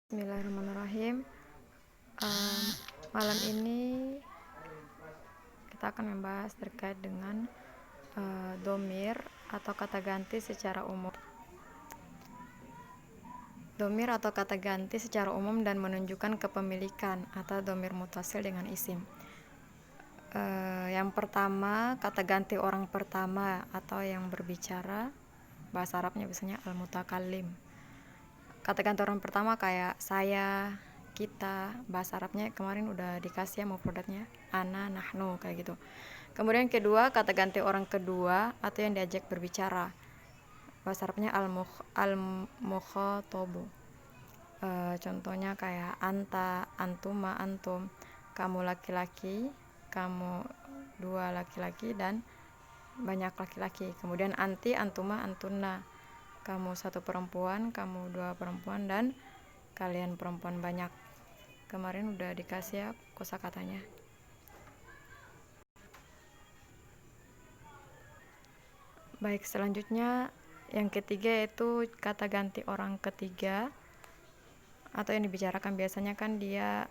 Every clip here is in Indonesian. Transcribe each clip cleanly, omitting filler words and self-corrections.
Bismillahirrahmanirrahim. Malam ini kita akan membahas terkait dengan domir atau kata ganti secara umum. Domir atau kata ganti secara umum dan menunjukkan kepemilikan atau domir mutasil dengan isim. Yang pertama, kata ganti orang pertama atau yang berbicara, bahasa Arabnya biasanya al-mutakallim. Kata ganti orang pertama kayak saya, kita, bahasa Arabnya kemarin udah dikasih ya mufradatnya, ana, nahnu, kayak gitu. Kemudian kedua, kata ganti orang kedua atau yang diajak berbicara, bahasa Arabnya al-mukhatobu. Contohnya kayak anta, antuma, antum, kamu laki-laki, kamu dua laki-laki dan banyak laki-laki. Kemudian anti, antuma, antunna, kamu satu perempuan, kamu dua perempuan, dan kalian perempuan banyak. Kemarin udah dikasih ya kosakatanya. Baik, selanjutnya yang ketiga yaitu kata ganti orang ketiga atau yang dibicarakan biasanya kan dia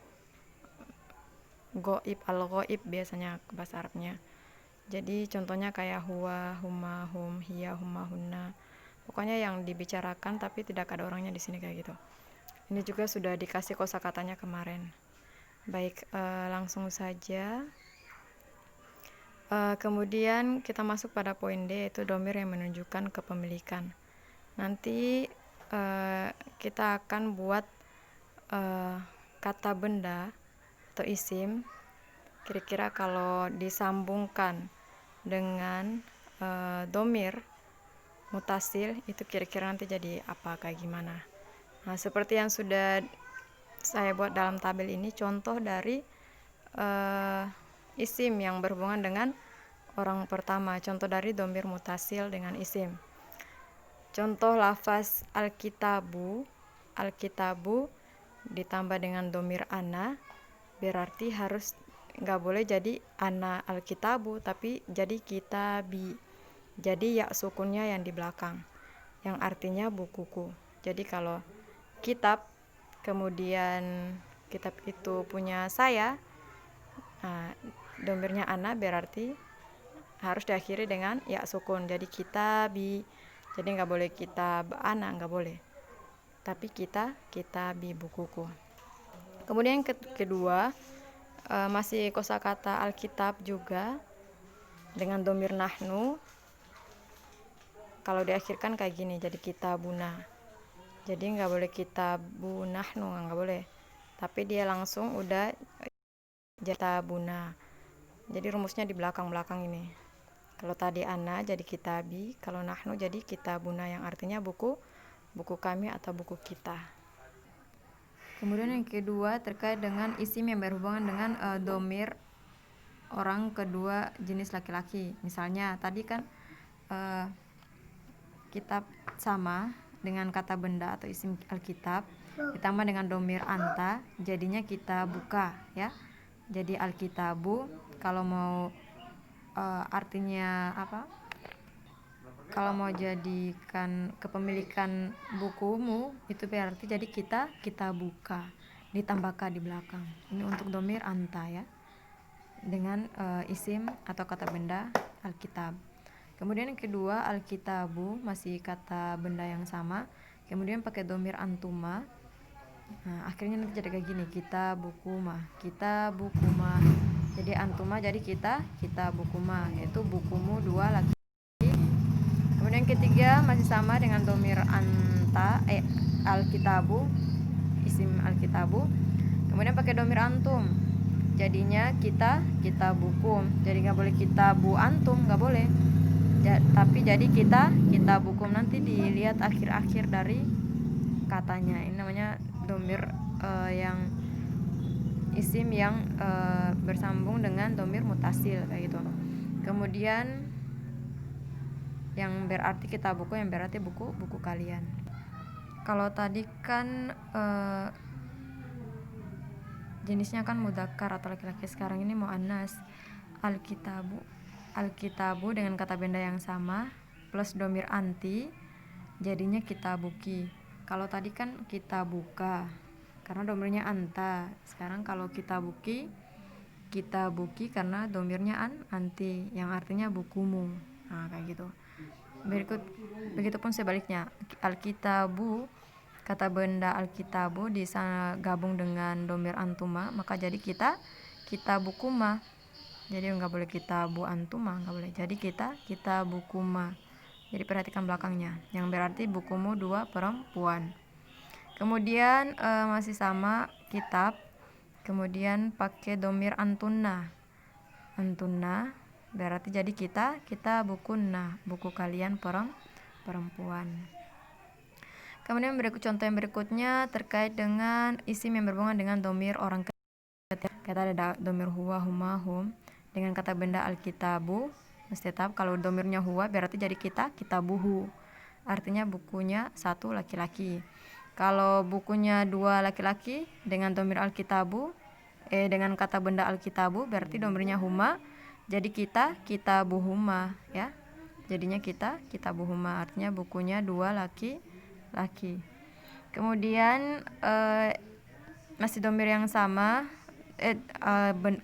goib, al-goib biasanya bahasa Arabnya. Jadi contohnya kayak huwa, huma, hum, hiya, huma, hunna. Pokoknya yang dibicarakan tapi tidak ada orangnya di sini kayak gitu. Ini juga sudah dikasih kosakatanya kemarin. Baik, langsung saja. Kemudian kita masuk pada poin D, yaitu domir yang menunjukkan kepemilikan. Nanti kita akan buat kata benda atau isim. Kira-kira kalau disambungkan dengan domir mutasil itu kira-kira nanti jadi apa, kayak gimana. Nah, seperti yang sudah saya buat dalam tabel ini contoh dari isim yang berhubungan dengan orang pertama. Contoh dari domir mutasil dengan isim. Contoh lafaz alkitabu. Alkitabu ditambah dengan domir ana, berarti harus nggak boleh jadi ana alkitabu, tapi jadi kitabi. Jadi ya sukunnya yang di belakang, yang artinya bukuku. Jadi kalau kitab, kemudian kitab itu punya saya, domirnya ana berarti harus diakhiri dengan ya sukun, jadi kitabi. Jadi nggak boleh kitab ana, nggak boleh, tapi kitabi, bukuku. Kemudian kedua, masih kosakata alkitab juga dengan domir nahnu. Kalau diakhirkan kayak gini, jadi kitabuna. Jadi nggak boleh kitabu nahnu, nggak boleh, tapi dia langsung udah kitabuna. Jadi rumusnya di belakang-belakang ini. Kalau tadi ana jadi kitabi, kalau nahnu jadi kitabuna, yang artinya buku kami atau buku kita. Kemudian yang kedua terkait dengan isim yang berhubungan dengan domir orang kedua jenis laki-laki. Misalnya tadi kan kitab sama dengan kata benda atau isim alkitab ditambah dengan domir anta, jadinya kita buka ya. Jadi alkitabu kalau mau artinya apa? Kalau mau jadikan kepemilikan bukumu itu berarti jadi kita buka, ditambah ka di belakang. Ini untuk domir anta ya, dengan isim atau kata benda alkitab. Kemudian yang kedua alkitabu masih kata benda yang sama, kemudian pakai domir antuma. Nah, akhirnya nanti jadi kayak gini, kita bukuma. Jadi antuma jadi kita bukuma, yaitu bukumu dua laki. Kemudian ketiga masih sama dengan domir anta, alkitabu, isim alkitabu. Kemudian pakai domir antum, jadinya kita bukum. Jadi nggak boleh kita bu antum, nggak boleh. Tapi jadi kita bukum. Nanti dilihat akhir-akhir dari katanya. Ini namanya domir yang isim yang bersambung dengan domir mutasil kayak gitu. Kemudian yang berarti kita buku, yang berarti buku kalian. Kalau tadi kan jenisnya kan mudzakkar atau laki-laki, sekarang ini muannas. Alkitabu dengan kata benda yang sama plus domir anti jadinya kita buki. Kalau tadi kan kita buka, karena domirnya anta. Sekarang kalau kita buki karena domirnya anti, yang artinya bukumu. Nah, kayak gitu. Begitupun sebaliknya, alkitabu, kata benda alkitabu bisa gabung dengan domir antuma, maka jadi kita bukuma. Jadi nggak boleh kita bu antuma, nggak boleh. Jadi kita bukuma. Jadi perhatikan belakangnya, yang berarti bukumu dua perempuan. Kemudian masih sama kitab, kemudian pakai domir antunna berarti jadi kita bukunna, buku kalian perempuan. Kemudian contoh yang berikutnya terkait dengan isim yang berhubungan dengan domir orang ketiga. Kita ada domir huwa, huma, hum. Dengan kata benda alkitabu, mesti tetap kalau domirnya huwa berarti jadi kita buhu. Artinya bukunya satu laki-laki. Kalau bukunya dua laki-laki dengan domir alkitabu, dengan kata benda alkitabu berarti domirnya huma, jadi kita buhuma, ya. Jadinya kita buhuma, artinya bukunya dua laki-laki. Kemudian masih domir yang sama,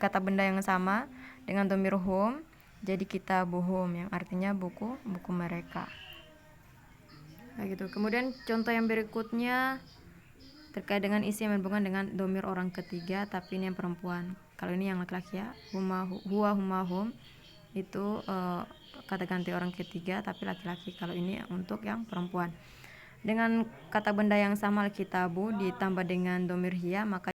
kata benda yang sama dengan domir hum, jadi kita buhum, yang artinya buku mereka. Nah, gitu. Kemudian contoh yang berikutnya terkait dengan isi yang berhubungan dengan domir orang ketiga, tapi ini yang perempuan. Kalau ini yang laki-laki, ya, huwa, huma, hum, itu kata ganti orang ketiga tapi laki-laki. Kalau ini untuk yang perempuan. Dengan kata benda yang sama alkitabu ditambah dengan domir hiya, maka